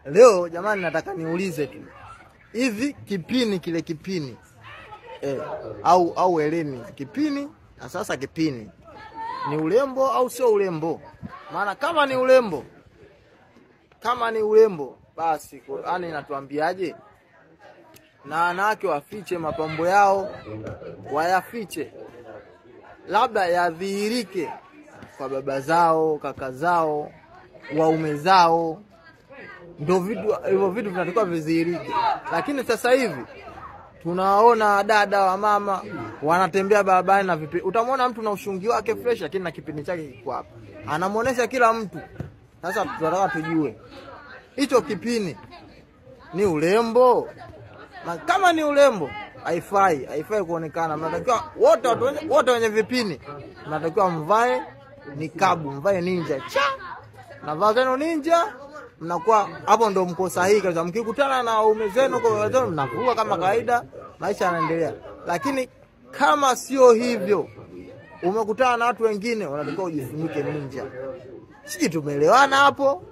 Leo jamani nataka niulize tu. Hivi kipini kile kipini au eleni kipini na sasa kipini ni urembo au sio urembo? Maana kama ni urembo basi Qur'ani inatuambiaje? Na wanawake wafiche mapambo yao, wayafiche. Labda yadhihirike kwa baba zao, kaka zao, waume zao. Ndio hivyo vitu vinatakiwa vidhihirike. Lakini sasa hivi tunaona dada wa mama wanatembea barabarani na vipi. Utamwona mtu na ushungi wake fresh lakini na kipindi chake kiko hapa. Anamuonesha kila mtu. Sasa tunataka tujue hicho kipini ni urembo? Na kama ni urembo haifai kuonekana. Mnatakiwa wote wenye vipini mnatakiwa mvae nikabu, mvae ninja. Na vazi ninja mnakuwa hapo ndo mko sahihi kabisa. Mkikutana na waume zenu kwa wazao mnakuwa kama kawaida, maisha yanaendelea. Lakini kama sio hivyo, umekutana na watu wengine, unatakiwa ujifunike ninja. Sisi tumeelewana hapo?